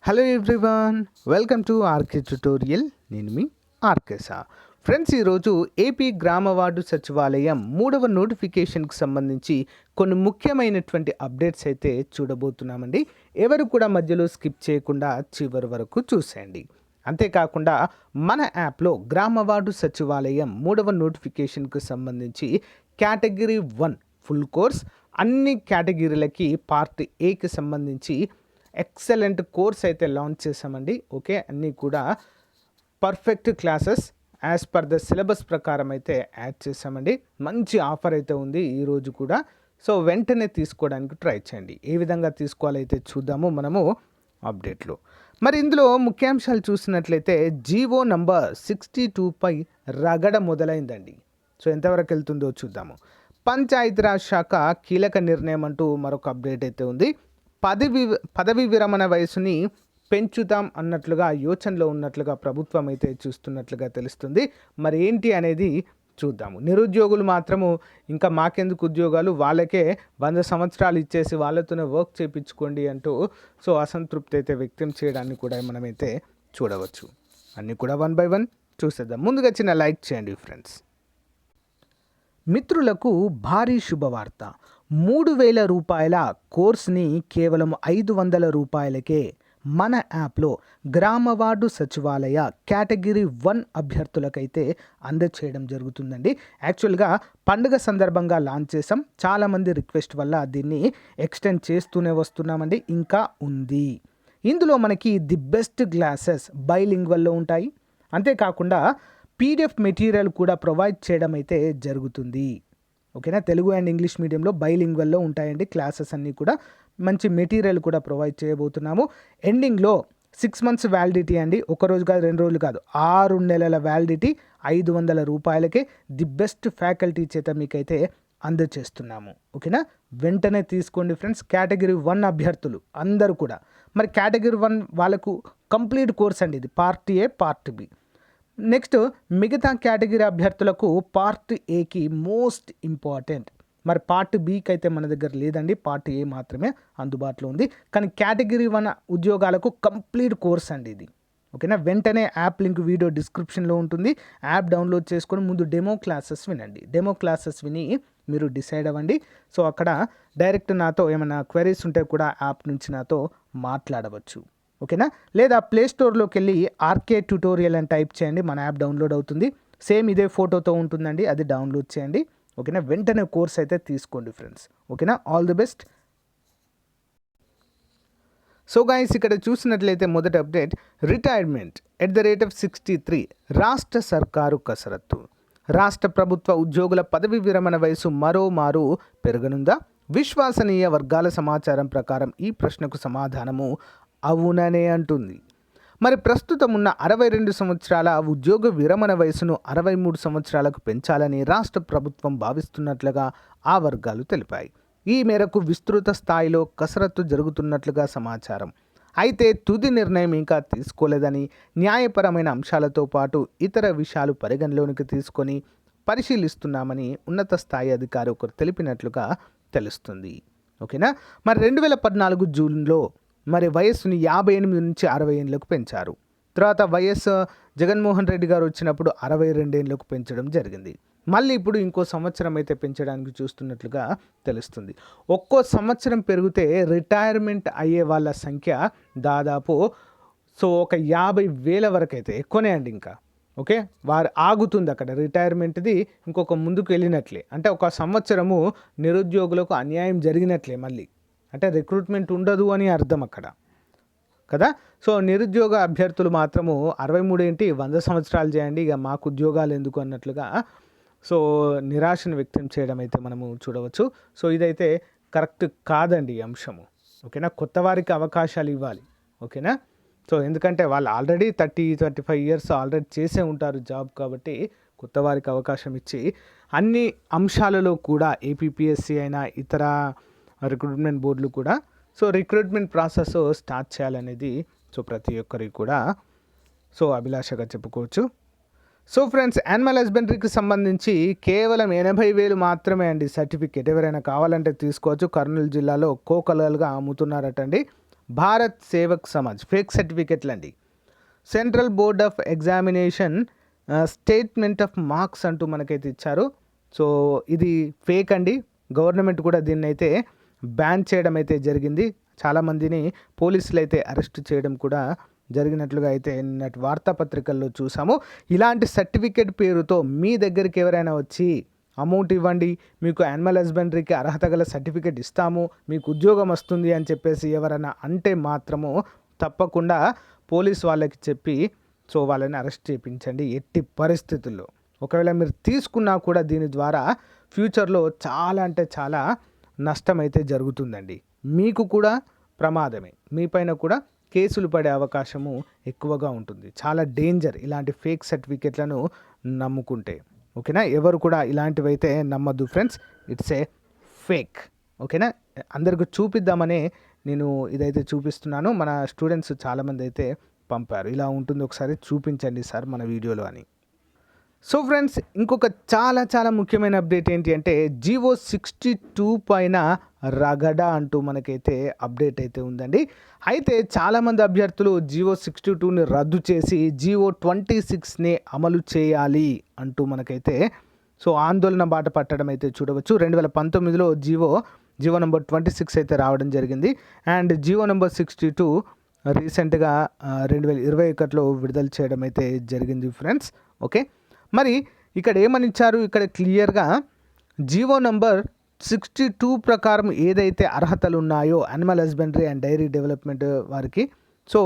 Hello everyone, welcome to RK tutorial. నేను మీ ఆర్కేసా. ఫ్రెండ్స్, ఈరోజు ఏపీ గ్రామ వార్డు సచివాలయం 3వ నోటిఫికేషన్కి సంబంధించి కొన్ని ముఖ్యమైనటువంటి అప్డేట్స్ అయితే చూడబోతున్నామండి. ఎవరు కూడా మధ్యలో స్కిప్ చేయకుండా చివరి వరకు చూసేయండి. అంతేకాకుండా మన యాప్లో గ్రామ వార్డు సచివాలయం 3వ నోటిఫికేషన్కి సంబంధించి కేటగిరీ 1 ఫుల్ కోర్స్ అన్ని కేటగిరీలకి పార్ట్ ఏకి సంబంధించి ఎక్సలెంట్ కోర్స్ అయితే లాంచ్ చేసామండి. ఓకే, అన్నీ కూడా perfect classes as per the syllabus ప్రకారం అయితే యాడ్ చేసామండి. మంచి ఆఫర్ అయితే ఉంది ఈరోజు కూడా. సో వెంటనే తీసుకోవడానికి ట్రై చేయండి. ఏ విధంగా తీసుకోవాలైతే చూద్దాము మనము అప్డేట్లో. మరి ఇందులో ముఖ్యాంశాలు చూసినట్లయితే జీవో నంబర్ 62పై రగడ మొదలైందండి. సో ఎంతవరకు వెళ్తుందో చూద్దాము. పంచాయతీరాజ్ శాఖ కీలక నిర్ణయం అంటూ మరొక అప్డేట్ అయితే ఉంది. పదవి విరమణ వయసుని పెంచుతాం అన్నట్లుగా యోచనలో ఉన్నట్లుగా ప్రభుత్వం అయితే చూస్తున్నట్లుగా తెలుస్తుంది. మరి ఏంటి అనేది చూద్దాము. నిరుద్యోగులు మాత్రము ఇంకా మాకెందుకు ఉద్యోగాలు, వాళ్ళకే 100 సంవత్సరాలు ఇచ్చేసి వాళ్ళతోనే వర్క్ చేయించుకోండి అంటూ సో అసంతృప్తి అయితే వ్యక్తం చేయడాన్ని కూడా మనమైతే చూడవచ్చు. అన్నీ కూడా 1 by 1 చూసేద్దాం. ముందుగా చిన్న లైక్ చేయండి ఫ్రెండ్స్. మిత్రులకు భారీ శుభవార్త. 3,000 రూపాయల కోర్స్ని కేవలం 500 రూపాయలకే మన యాప్లో గ్రామ వార్డు సచివాలయ కేటగిరీ 1 అభ్యర్థులకైతే అందచేయడం జరుగుతుందండి. యాక్చువల్గా పండుగ సందర్భంగా లాంచ్ చేసాం. చాలామంది రిక్వెస్ట్ వల్ల దీన్ని ఎక్స్టెండ్ చేస్తూనే వస్తున్నామండి. ఇంకా ఉంది. ఇందులో మనకి ది బెస్ట్ క్లాసెస్ బైలింగ్వల్లో ఉంటాయి. అంతేకాకుండా పీడిఎఫ్ మెటీరియల్ కూడా ప్రొవైడ్ చేయడం అయితే జరుగుతుంది. ఓకేనా, తెలుగు అండ్ ఇంగ్లీష్ మీడియంలో బైలింగ్వల్లో ఉంటాయండి క్లాసెస్ అన్నీ కూడా. మంచి మెటీరియల్ కూడా ప్రొవైడ్ చేయబోతున్నాము. ఎండింగ్లో 6 months వ్యాలిడిటీ అండి. ఒక రోజు కాదు, 2 రోజులు కాదు, 6 నెలల వ్యాలిడిటీ 500 రూపాయలకే ది బెస్ట్ ఫ్యాకల్టీ చేత మీకైతే అందజేస్తున్నాము. ఓకేనా, వెంటనే తీసుకోండి ఫ్రెండ్స్. కేటగిరీ 1 అభ్యర్థులు అందరూ కూడా. మరి కేటగిరీ 1 వాళ్ళకు కంప్లీట్ కోర్స్ అండి ఇది, part A part B. Next మిగతా కేటగిరీ అభ్యర్థులకు పార్ట్ ఏకి మోస్ట్ ఇంపార్టెంట్. మరి పార్ట్ బికి అయితే మన దగ్గర లేదండి, పార్ట్ ఏ మాత్రమే అందుబాటులో ఉంది. కానీ కేటగిరీ 1 ఉద్యోగాలకు కంప్లీట్ కోర్స్ అండి ఇది. ఓకేనా, వెంటనే యాప్ లింక్ వీడియో డిస్క్రిప్షన్లో ఉంటుంది. యాప్ డౌన్లోడ్ చేసుకొని ముందు డెమో క్లాసెస్ వినండి. డెమో క్లాసెస్ విని మీరు డిసైడ్ అవ్వండి. సో అక్కడ డైరెక్ట్ నాతో ఏమైనా క్వెరీస్ ఉంటే కూడా యాప్ నుంచి నాతో మాట్లాడవచ్చు. ఓకేనా, లేదా ప్లే స్టోర్లోకి వెళ్ళి ఆర్కే ట్యుటోరియల్ అని టైప్ చేయండి, మన యాప్ డౌన్లోడ్ అవుతుంది. సేమ్ ఇదే ఫోటోతో ఉంటుందండి, అది డౌన్లోడ్ చేయండి. ఓకేనా, వెంటనే కోర్స్ అయితే తీసుకోండి ఫ్రెండ్స్. ఓకేనా, all the best. So guys, ఇక్కడ చూసినట్లయితే మొదటి అప్డేట్, రిటైర్మెంట్ @63 రాష్ట్ర సర్కారు కసరత్తు. రాష్ట్ర ప్రభుత్వ ఉద్యోగుల పదవి విరమణ వయసు మరోమారు పెరగనుందా? విశ్వసనీయ వర్గాల సమాచారం ప్రకారం ఈ ప్రశ్నకు సమాధానము అవుననే అంటుంది. మరి ప్రస్తుతం ఉన్న 62 సంవత్సరాల ఉద్యోగ విరమణ వయసును 63 సంవత్సరాలకు పెంచాలని రాష్ట్ర ప్రభుత్వం భావిస్తున్నట్లుగా ఆ వర్గాలు తెలిపాయి. ఈ మేరకు విస్తృత స్థాయిలో కసరత్తు జరుగుతున్నట్లుగా సమాచారం. అయితే తుది నిర్ణయం ఇంకా తీసుకోలేదని, న్యాయపరమైన అంశాలతో పాటు ఇతర విషయాలు పరిగణలోనికి తీసుకొని పరిశీలిస్తున్నామని ఉన్నత స్థాయి అధికారి ఒకరు తెలిపినట్లుగా తెలుస్తుంది. ఓకేనా, మరి 2014 జూన్లో మరి వయస్సుని 58 నుంచి 60 ఏళ్ళకు పెంచారు. తర్వాత వైఎస్ జగన్మోహన్ రెడ్డి గారు వచ్చినప్పుడు 62 ఏళ్ళకు పెంచడం జరిగింది. మళ్ళీ ఇప్పుడు ఇంకో సంవత్సరం అయితే పెంచడానికి చూస్తున్నట్లుగా తెలుస్తుంది. ఒక్కో సంవత్సరం పెరిగితే రిటైర్మెంట్ అయ్యే వాళ్ళ సంఖ్య దాదాపు ఒక 50,000 వరకు అయితే ఎక్కువనే అండి. ఇంకా ఓకే, వారు ఆగుతుంది అక్కడ రిటైర్మెంట్ది, ఇంకొక ముందుకు వెళ్ళినట్లే. అంటే ఒక సంవత్సరము నిరుద్యోగులకు అన్యాయం జరిగినట్లే. మళ్ళీ అంటే రిక్రూట్మెంట్ ఉండదు అని అర్థం అక్కడ కదా. సో నిరుద్యోగ అభ్యర్థులు మాత్రము 63 ఏంటి, 100 సంవత్సరాలు చేయండి, ఇక మాకు ఉద్యోగాలు ఎందుకు అన్నట్లుగా సో నిరాశను వ్యక్తం చేయడం అయితే మనము చూడవచ్చు. సో ఇదైతే కరెక్ట్ కాదండి ఈ అంశము. ఓకేనా, కొత్త వారికి అవకాశాలు ఇవ్వాలి. ఓకేనా, సో ఎందుకంటే వాళ్ళు ఆల్రెడీ 30-35 ఇయర్స్ ఆల్రెడీ చేసే ఉంటారు జాబ్, కాబట్టి కొత్త వారికి అవకాశం ఇచ్చి అన్ని అంశాలలో కూడా ఏపీపీఎస్సీ అయినా ఇతర రిక్రూట్మెంట్ బోర్డులు కూడా సో రిక్రూట్మెంట్ ప్రాసెస్ స్టార్ట్ చేయాలనేది సో ప్రతి ఒక్కరికి కూడా సో అభిలాషగా చెప్పుకోవచ్చు. సో ఫ్రెండ్స్, యానిమల్ హస్బెండరీకి సంబంధించి కేవలం 80,000 మాత్రమే అండి సర్టిఫికేట్. ఎవరైనా కావాలంటే తీసుకోవచ్చు. కర్నూలు జిల్లాలో కోకలలుగా అమ్ముతున్నారటండి. భారత్ సేవక్ సమాజ్ ఫేక్ సర్టిఫికెట్లు అండి. Central board of examination statement of marks అంటూ మనకైతే ఇచ్చారు. సో ఇది ఫేక్ అండి. గవర్నమెంట్ కూడా దీన్ని అయితే బ్యాన్ చేయడం అయితే జరిగింది. చాలామందిని పోలీసులు అయితే అరెస్ట్ చేయడం కూడా జరిగినట్లుగా అయితే నిన్నటి వార్తాపత్రికల్లో చూసాము. ఇలాంటి సర్టిఫికేట్ పేరుతో మీ దగ్గరికి ఎవరైనా వచ్చి అమౌంట్ ఇవ్వండి, మీకు యానిమల్ హస్బెండరీకి అర్హత గల సర్టిఫికేట్ ఇస్తాము, మీకు ఉద్యోగం వస్తుంది అని చెప్పేసి ఎవరైనా అంటే మాత్రము తప్పకుండా పోలీస్ వాళ్ళకి చెప్పి సో వాళ్ళని అరెస్ట్ చేయించండి ఎట్టి పరిస్థితుల్లో. ఒకవేళ మీరు తీసుకున్నా కూడా దీని ద్వారా ఫ్యూచర్లో చాలా అంటే చాలా నష్టం అయితే జరుగుతుందండి. మీకు కూడా ప్రమాదమే, మీపైన కూడా కేసులు పడే అవకాశము ఎక్కువగా ఉంటుంది. చాలా డేంజర్ ఇలాంటి ఫేక్ సర్టిఫికెట్లను నమ్ముకుంటే. ఓకేనా, ఎవరు కూడా ఇలాంటివైతే నమ్మద్దు ఫ్రెండ్స్, ఇట్స్ ఏ ఫేక్. ఓకేనా, అందరికి చూపిద్దామనే నేను ఇదైతే చూపిస్తున్నాను. మన స్టూడెంట్స్ చాలామంది అయితే పంపారు, ఇలా ఉంటుంది ఒకసారి చూపించండి సార్ మన వీడియోలో అని. సో ఫ్రెండ్స్, ఇంకొక చాలా చాలా ముఖ్యమైన అప్డేట్ ఏంటి అంటే GO 62 పైన రగడ అంటూ మనకైతే అప్డేట్ అయితే ఉందండి. అయితే చాలామంది అభ్యర్థులు GO 62ని రద్దు చేసి GO 26ని అమలు చేయాలి అంటూ మనకైతే సో ఆందోళన బాట పట్టడం అయితే చూడవచ్చు. 2019లో GO నెంబర్ 26 అయితే రావడం జరిగింది. అండ్ GO నెంబర్ 62 రీసెంట్గా 2021లో విడుదల చేయడం అయితే జరిగింది ఫ్రెండ్స్. ఓకే, మరి ఇక్కడ ఏమని ఇచ్చారు, ఇక్కడ క్లియర్గా GO నెంబర్ 62 ప్రకారం ఏదైతే అర్హతలు ఉన్నాయో animal husbandry and dairy development వారికి, సో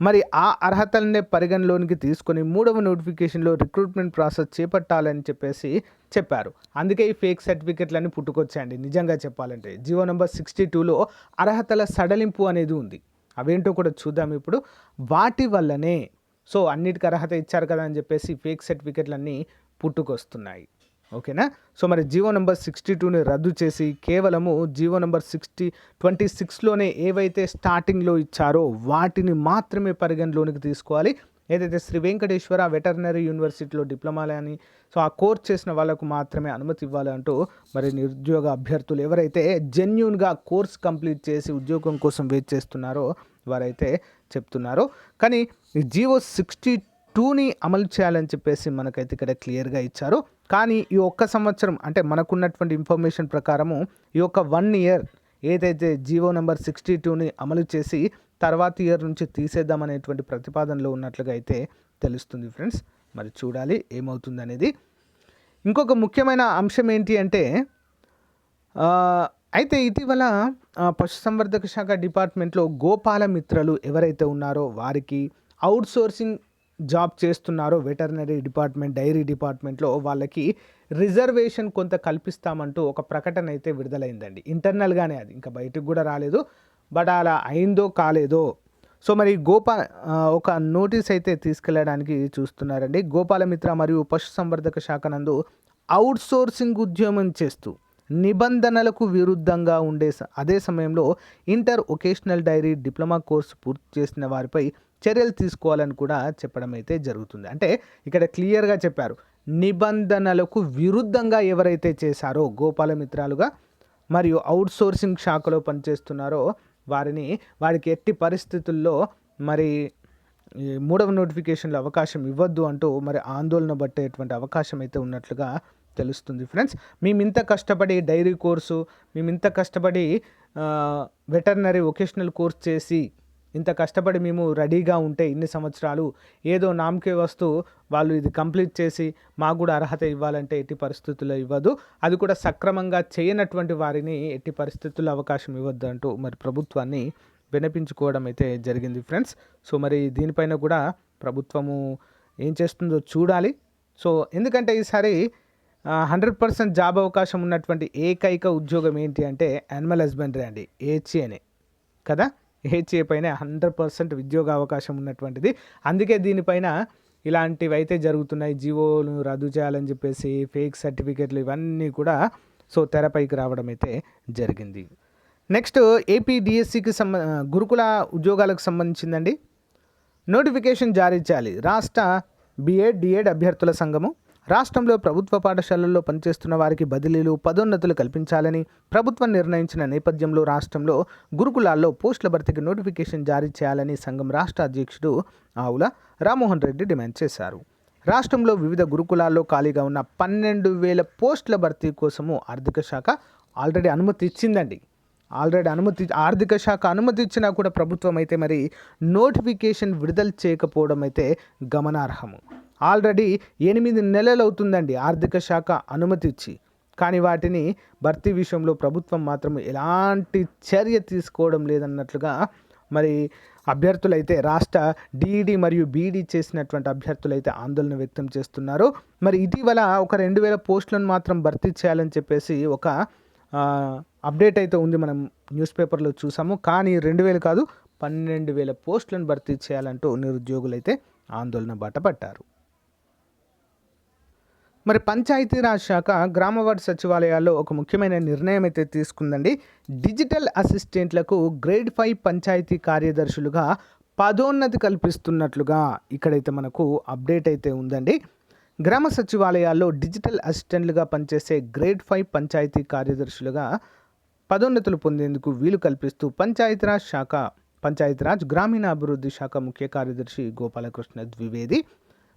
మరి ఆ అర్హతలనే పరిగణలోనికి తీసుకొని 3వ నోటిఫికేషన్లో రిక్రూట్మెంట్ ప్రాసెస్ చేపట్టాలని చెప్పేసి చెప్పారు. అందుకే ఈ ఫేక్ సర్టిఫికెట్లన్నీ పుట్టుకొచ్చాయండి. నిజంగా చెప్పాలంటే GO నెంబర్ 62లో అర్హతల సడలింపు అనేది ఉంది. అవేంటో కూడా చూద్దాం ఇప్పుడు. వాటి వల్లనే సో అన్నిటికీ అర్హత ఇచ్చారు కదా అని చెప్పేసి ఫేక్ సర్టిఫికెట్లన్నీ పుట్టుకొస్తున్నాయి. ఓకేనా, సో మరి GO నెంబర్ 62ని రద్దు చేసి కేవలము GO నెంబర్ 26లోనే ఏవైతే స్టార్టింగ్లో ఇచ్చారో వాటిని మాత్రమే పరిగణలోనికి తీసుకోవాలి. ఏదైతే శ్రీ వెంకటేశ్వర వెటర్నరీ యూనివర్సిటీలో డిప్లొమాలు అని సో ఆ కోర్స్ చేసిన వాళ్ళకు మాత్రమే అనుమతి ఇవ్వాలి అంటూ మరి నిరుద్యోగ అభ్యర్థులు ఎవరైతే జెన్యూన్గా కోర్స్ కంప్లీట్ చేసి ఉద్యోగం కోసం వెయిట్ చేస్తున్నారో వారైతే చెప్తున్నారు. కానీ ఈ GO 62ని అమలు చేయాలని చెప్పేసి మనకైతే ఇక్కడ క్లియర్గా ఇచ్చారు. కానీ ఈ ఒక్క సంవత్సరం అంటే మనకున్నటువంటి ఇన్ఫర్మేషన్ ప్రకారము ఈ యొక్క 1 ఇయర్ ఏదైతే GO నెంబర్ 62ని అమలు చేసి తర్వాత ఇయర్ నుంచి తీసేద్దామనేటువంటి ప్రతిపాదనలో ఉన్నట్లుగా అయితే తెలుస్తుంది ఫ్రెండ్స్. మరి చూడాలి ఏమవుతుంది అనేది. ఇంకొక ముఖ్యమైన అంశం ఏంటి అంటే అయితే ఇటీవల పశుసంవర్ధక శాఖ డిపార్ట్మెంట్లో గోపాల మిత్రలు ఎవరైతే ఉన్నారో వారికి అవుట్సోర్సింగ్ జాబ్ చేస్తున్నారో వెటర్నరీ డిపార్ట్మెంట్ డైరీ డిపార్ట్మెంట్లో వాళ్ళకి రిజర్వేషన్ కొంత కల్పిస్తామంటూ ఒక ప్రకటన అయితే విడుదలైందండి. ఇంటర్నల్గానే, అది ఇంకా బయటకు కూడా రాలేదు. బట్ అలా అయిందో కాలేదో సో మరి ఒక నోటీస్ అయితే తీసుకెళ్ళడానికి చూస్తున్నారండి. గోపాలమిత్ర మరియు పశుసంవర్ధక శాఖ నందు అవుట్సోర్సింగ్ ఉద్యమం చేస్తూ నిబంధనలకు విరుద్ధంగా ఉండే అదే సమయంలో inter vocational dairy diploma course పూర్తి చేసిన వారిపై చర్యలు తీసుకోవాలని కూడా చెప్పడం అయితే జరుగుతుంది. అంటే ఇక్కడ క్లియర్గా చెప్పారు, నిబంధనలకు విరుద్ధంగా ఎవరైతే చేశారో గోపాలమిత్రాలుగా మరియు అవుట్సోర్సింగ్ శాఖలో పనిచేస్తున్నారో వారికి ఎట్టి పరిస్థితుల్లో మరి 3వ నోటిఫికేషన్లో అవకాశం ఇవ్వద్దు అంటూ మరి ఆందోళన పట్టేటువంటి అవకాశం అయితే ఉన్నట్లుగా తెలుస్తుంది ఫ్రెండ్స్. మేము ఇంత కష్టపడి డైరీ కోర్సు, మేము ఇంత కష్టపడి వెటర్నరీ వొకేషనల్ కోర్స్ చేసి ఇంత కష్టపడి మేము రెడీగా ఉంటే ఇన్ని సంవత్సరాలు ఏదో నామకే వస్తూ వాళ్ళు ఇది కంప్లీట్ చేసి మాకు కూడా అర్హత ఇవ్వాలంటే ఎట్టి పరిస్థితుల్లో ఇవ్వదు, అది కూడా సక్రమంగా చేయనటువంటి వారిని ఎట్టి పరిస్థితుల్లో అవకాశం ఇవ్వద్దు అంటూ మరి ప్రభుత్వాన్ని వినిపించుకోవడం అయితే జరిగింది ఫ్రెండ్స్. సో మరి దీనిపైన కూడా ప్రభుత్వము ఏం చేస్తుందో చూడాలి. సో ఎందుకంటే ఈసారి 100% జాబ్ అవకాశం ఉన్నటువంటి ఏకైక ఉద్యోగం ఏంటి అంటే యానిమల్ హస్బెండరీ అండి, ఏహెచ్ఏనే కదా. ఏహెచ్ఏ పైన 100% ఉద్యోగ అవకాశం ఉన్నటువంటిది. అందుకే దీనిపైన ఇలాంటివి అయితే జరుగుతున్నాయి. జీవోను రద్దు చేయాలని చెప్పేసి ఫేక్ సర్టిఫికెట్లు ఇవన్నీ కూడా సో తెరపైకి రావడం అయితే జరిగింది. నెక్స్ట్ ఏపీ డిఎస్సికి గురుకుల ఉద్యోగాలకు సంబంధించిందండి. నోటిఫికేషన్ జారీ చేయాలి రాష్ట్ర బిఎడ్ డిఎడ్ అభ్యర్థుల సంఘము. రాష్ట్రంలో ప్రభుత్వ పాఠశాలల్లో పనిచేస్తున్న వారికి బదిలీలు పదోన్నతులు కల్పించాలని ప్రభుత్వం నిర్ణయించిన నేపథ్యంలో రాష్ట్రంలో గురుకులాల్లో పోస్టుల భర్తీకి నోటిఫికేషన్ జారీ చేయాలని సంఘం రాష్ట్ర అధ్యక్షుడు ఆవుల రామ్మోహన్ రెడ్డి డిమాండ్ చేశారు. రాష్ట్రంలో వివిధ గురుకులాల్లో ఖాళీగా ఉన్న 12,000 పోస్టుల భర్తీ కోసము ఆర్థిక శాఖ ఆల్రెడీ అనుమతి ఇచ్చిందండి. ఆర్థిక శాఖ అనుమతి ఇచ్చినా కూడా ప్రభుత్వం అయితే మరి నోటిఫికేషన్ విడుదల చేయకపోవడం అయితే గమనార్హము. ఆల్రెడీ 8 నెలలు అవుతుందండి ఆర్థిక శాఖ అనుమతి ఇచ్చి, కానీ వాటిని భర్తీ విషయంలో ప్రభుత్వం మాత్రం ఎలాంటి చర్య తీసుకోవడం లేదన్నట్లుగా మరి అభ్యర్థులైతే రాష్ట్ర డిఈడి మరియు బీఈడి చేసినటువంటి అభ్యర్థులైతే ఆందోళన వ్యక్తం చేస్తున్నారు. మరి ఇటీవల ఒక 2,000 పోస్టులను మాత్రం భర్తీ చేయాలని చెప్పేసి ఒక అప్డేట్ అయితే ఉంది, మనం న్యూస్ పేపర్లో చూసాము. కానీ 2,000 కాదు 12,000 పోస్టులను భర్తీ చేయాలంటూ నిరుద్యోగులు అయితే ఆందోళన బాట పట్టారు. మరి పంచాయతీరాజ్ శాఖ గ్రామవార్డు సచివాలయాల్లో ఒక ముఖ్యమైన నిర్ణయం అయితే తీసుకుందండి. డిజిటల్ అసిస్టెంట్లకు గ్రేడ్ 5 పంచాయతీ కార్యదర్శులుగా పదోన్నతి కల్పిస్తున్నట్లుగా ఇక్కడైతే మనకు అప్డేట్ అయితే ఉందండి. గ్రామ సచివాలయాల్లో డిజిటల్ అసిస్టెంట్లుగా పనిచేసే గ్రేడ్ 5 పంచాయతీ కార్యదర్శులుగా పదోన్నతులు పొందేందుకు వీలు కల్పిస్తూ పంచాయతీరాజ్ గ్రామీణాభివృద్ధి శాఖ ముఖ్య కార్యదర్శి గోపాలకృష్ణ ద్వివేది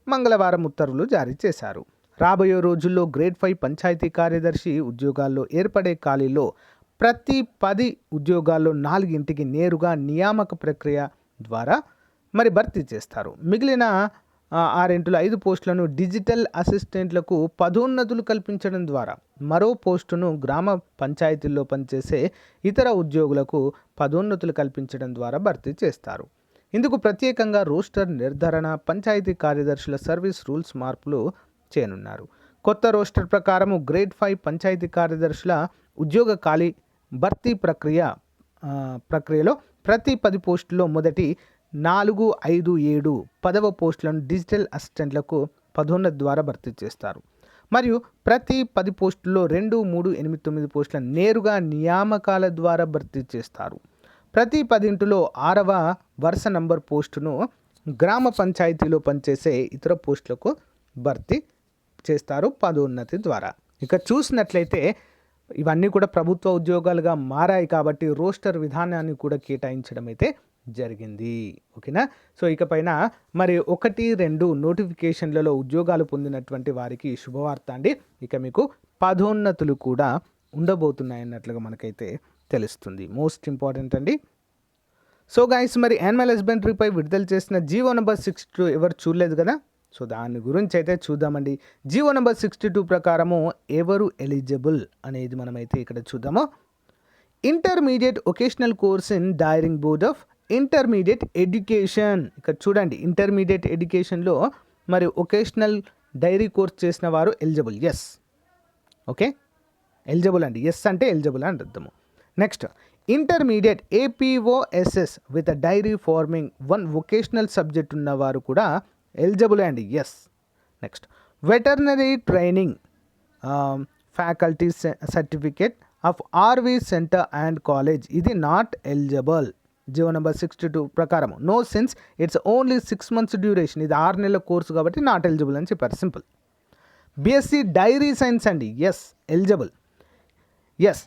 మంగళవారం ఉత్తర్వులు జారీ చేశారు. రాబోయే రోజుల్లో గ్రేడ్ 5 పంచాయతీ కార్యదర్శి ఉద్యోగాల్లో ఏర్పడే ఖాళీలో ప్రతి 10 ఉద్యోగాల్లో 4 నేరుగా నియామక ప్రక్రియ ద్వారా మరి భర్తీ చేస్తారు. మిగిలిన 5 పోస్టులను డిజిటల్ అసిస్టెంట్లకు పదోన్నతులు కల్పించడం ద్వారా మరో పోస్టును గ్రామ పంచాయతీల్లో పనిచేసే ఇతర ఉద్యోగులకు పదోన్నతులు కల్పించడం ద్వారా భర్తీ చేస్తారు. ఇందుకు ప్రత్యేకంగా రోస్టర్ నిర్ధారణ, పంచాయతీ కార్యదర్శుల సర్వీస్ రూల్స్ మార్పులు చేయనున్నారు. కొత్త రోస్టర్ ప్రకారం గ్రేడ్ 5 పంచాయతీ కార్యదర్శుల ఉద్యోగ ఖాళీ భర్తీ ప్రక్రియలో ప్రతి 10 పోస్టుల్లో మొదటి 4, 5, 7 10వ పోస్టులను డిజిటల్ అసిస్టెంట్లకు పదోన్నతి ద్వారా భర్తీ చేస్తారు. మరియు ప్రతి 10 పోస్టుల్లో 2, 3, 8, 9 పోస్టులను నేరుగా నియామకాల ద్వారా భర్తీ చేస్తారు. ప్రతి 10లో 6వ వరుస నంబర్ పోస్టును గ్రామ పంచాయతీలో పనిచేసే ఇతర పోస్టులకు భర్తీ చేస్తారు పదోన్నతి ద్వారా. ఇక చూసినట్లయితే ఇవన్నీ కూడా ప్రభుత్వ ఉద్యోగాలుగా మారాయి కాబట్టి రోస్టర్ విధానాన్ని కూడా కేటాయించడం అయితే జరిగింది. ఓకేనా. సో ఇకపైన మరి 1, 2 నోటిఫికేషన్లలో ఉద్యోగాలు పొందినటువంటి వారికి శుభవార్త అండి. ఇక మీకు పదోన్నతులు కూడా ఉండబోతున్నాయన్నట్లుగా మనకైతే తెలుస్తుంది. మోస్ట్ ఇంపార్టెంట్ అండి. సో గైస్, మరి యానిమల్ హస్బెండరీపై విడుదల చేసిన జీవో నెంబర్ 62 ఎవరు చూడలేదు కదా, సో దాని గురించి అయితే చూద్దామండి. జీవో నెంబర్ 62 ప్రకారము ఎవరు ఎలిజిబుల్ అనేది మనమైతే ఇక్కడ చూద్దాము. Intermediate vocational course in daring board of intermediate education. ఇక్కడ చూడండి, ఇంటర్మీడియట్ ఎడ్యుకేషన్లో మరి వొకేషనల్ డైరీ కోర్స్ చేసిన వారు ఎలిజిబుల్. ఎస్, ఓకే, ఎలిజిబుల్ అండి. ఎస్ అంటే ఎలిజిబుల్ అని అర్థము. Next, intermediate APOSS with dairy farming 1 vocational subject ఉన్నవారు కూడా ఎలిజిబుల్ అండి. Yes. Next, veterinary training faculty certificate of RV centre and college, ఇది నాట్ ఎలిజిబుల్. జీవో నెంబర్ 62 ప్రకారం no since it's only 6 months duration, ఇది 6 నెలల course కాబట్టి not eligible అని చెప్పారు. సింపుల్. బీఎస్సీ డైరీ సైన్స్ అండి. Yes, eligible. Yes,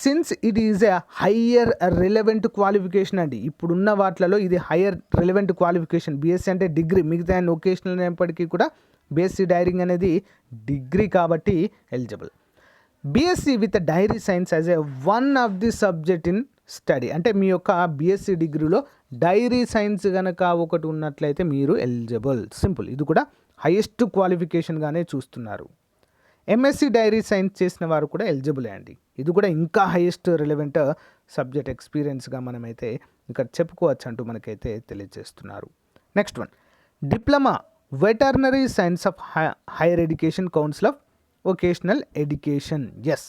since it is a higher relevant qualification అండి. ఇప్పుడున్న వాటిలలో ఇది హయ్యర్ రిలవెంట్ క్వాలిఫికేషన్. బీఎస్సీ అంటే డిగ్రీ, మిగతా వొకేషనల్ అయినప్పటికీ కూడా బీఎస్సీ డైరింగ్ అనేది డిగ్రీ కాబట్టి eligible. BSc with dairy science as a 1 of the subject in study, అంటే మీ యొక్క బీఎస్సీ డిగ్రీలో డైరీ సైన్స్ కనుక ఒకటి ఉన్నట్లయితే మీరు ఎలిజిబుల్. సింపుల్. ఇది కూడా హైయెస్ట్ క్వాలిఫికేషన్గానే చూస్తున్నారు. ఎంఎస్సీ డైరీ సైన్స్ చేసిన వారు కూడా ఎలిజిబులే అండి. ఇది కూడా ఇంకా హైయెస్ట్ రిలవెంట్ సబ్జెక్ట్ ఎక్స్పీరియన్స్గా మనమైతే ఇక్కడ చెప్పుకోవచ్చు అంటూ మనకైతే తెలియజేస్తున్నారు. Next one, diploma veterinary science of higher education council of vocational education. Yes,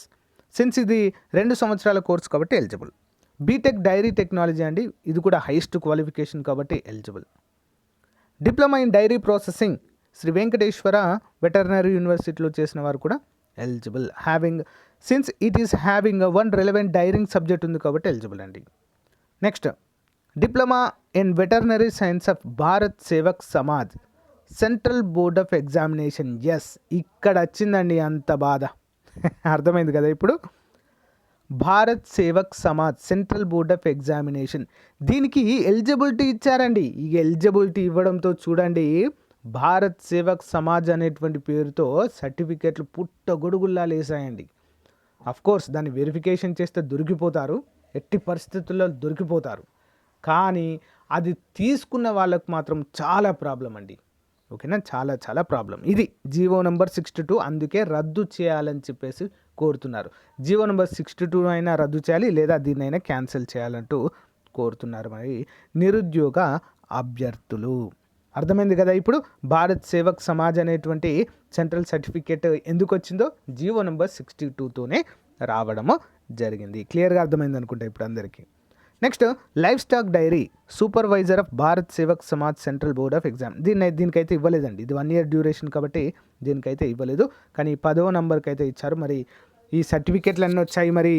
since ఇది 2 సంవత్సరాల కోర్సు కాబట్టి ఎలిజిబుల్. బీటెక్ డైరీ టెక్నాలజీ అండి, ఇది కూడా హైయెస్ట్ క్వాలిఫికేషన్ కాబట్టి eligible. Diploma in dairy processing Shri Venkateswara veterinary యూనివర్సిటీలో చేసిన వారు కూడా eligible. Since it is having 1 relevant dairying subject ఉంది కాబట్టి ఎలిజిబుల్ అండి. Next, diploma in veterinary science of Bharat Sevak Samaj central board of examination. Yes, ఇక్కడ వచ్చిందండి అంత బాధ. అర్థమైంది కదా ఇప్పుడు. Bharat Sevak Samaj central board of examination, దీనికి ఎలిజిబిలిటీ ఇచ్చారండి. ఈ ఎలిజిబిలిటీ ఇవ్వడంతో చూడండి, భారత్ సేవక్ సమాజ్ అనేటువంటి పేరుతో సర్టిఫికెట్లు పుట్టగొడుగుల్లా లేసాయండి. కోర్స్ దాన్ని వెరిఫికేషన్ చేస్తే దొరికిపోతారు, ఎట్టి పరిస్థితుల్లో దొరికిపోతారు. కానీ అది తీసుకున్న వాళ్ళకు మాత్రం చాలా ప్రాబ్లం అండి. ఓకేనా, చాలా చాలా ప్రాబ్లం. ఇది జీవో నెంబర్ 62, అందుకే రద్దు చేయాలని చెప్పేసి కోరుతున్నారు. జీవో నెంబర్ 62 అయినా రద్దు చేయాలి, లేదా దీన్నైనా క్యాన్సిల్ చేయాలంటూ కోరుతున్నారు మరి నిరుద్యోగ అభ్యర్థులు. అర్థమైంది కదా ఇప్పుడు. భారత్ సేవక్ సమాజ్ అనేటువంటి సెంట్రల్ సర్టిఫికేట్ ఎందుకు వచ్చిందో జీవో నెంబర్ 62తోనే రావడము జరిగింది. క్లియర్గా అర్థమైంది అనుకుంటా ఇప్పుడు అందరికీ. Next, livestock dairy supervisor of Bharat Sevak Samaj central board of exam. దీనికైతే ఇవ్వలేదండి, ఇది 1 ఇయర్ డ్యూరేషన్ కాబట్టి దీనికైతే ఇవ్వలేదు. కానీ 10వ నంబర్కి అయితే ఇచ్చారు. మరి ఈ సర్టిఫికెట్లు అన్నీ వచ్చాయి, మరి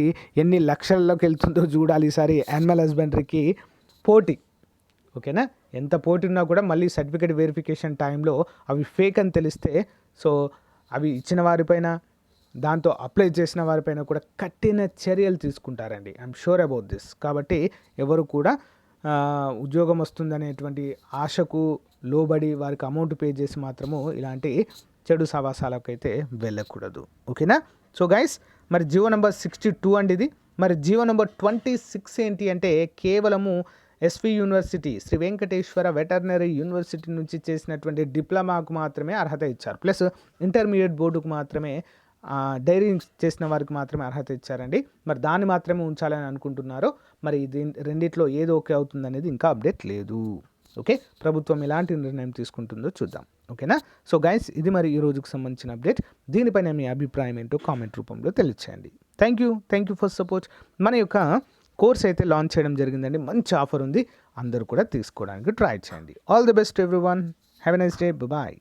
ఎన్ని లక్షల్లోకి వెళ్తుందో చూడాలి ఈసారి. యానిమల్ హస్బెండరీకి పోటీ, ఓకేనా, ఎంత పోటీ ఉన్నా కూడా మళ్ళీ సర్టిఫికేట్ వెరిఫికేషన్ టైంలో అవి ఫేక్ అని తెలిస్తే, సో అవి ఇచ్చిన వారిపైన, దాంతో అప్లై చేసిన వారిపైన కూడా కఠిన చర్యలు తీసుకుంటారండి. I'm sure about this. కాబట్టి ఎవరు కూడా ఉద్యోగం వస్తుందనేటువంటి ఆశకు లోబడి వారికి అమౌంట్ పే చేసి మాత్రము ఇలాంటి చెడు సవాసాలకు అయితే వెళ్ళకూడదు. ఓకేనా. సో గైస్, మరి జీవో నెంబర్ 62 అండి ఇది. మరి జీవో నెంబర్ 26 ఏంటి అంటే, కేవలము SV university, Shri Venkateswara veterinary university నుంచి చేసినటువంటి డిప్లొమాకు మాత్రమే అర్హత ఇచ్చారు. ప్లస్ ఇంటర్మీడియట్ బోర్డుకు మాత్రమే, డైరీ చేసిన వారికి మాత్రమే అర్హత ఇచ్చారండి. మరి దాన్ని మాత్రమే ఉంచాలని అనుకుంటున్నారు. మరి రెండిట్లో ఏదో ఓకే అవుతుంది అనేది ఇంకా అప్డేట్ లేదు. ఓకే, ప్రభుత్వం ఎలాంటి నిర్ణయం తీసుకుంటుందో చూద్దాం. ఓకేనా. సో గైస్, ఇది మరి ఈ రోజుకు సంబంధించిన అప్డేట్. దీనిపైన మీ అభిప్రాయం ఏంటో కామెంట్ రూపంలో తెలియచేయండి. Thank you for support. మన యొక్క కోర్స్ అయితే లాంచ్ చేయడం జరిగిందండి. మంచి ఆఫర్ ఉంది, అందరూ కూడా తీసుకోవడానికి ట్రై చేయండి. All the best everyone. Have a nice day. Bye.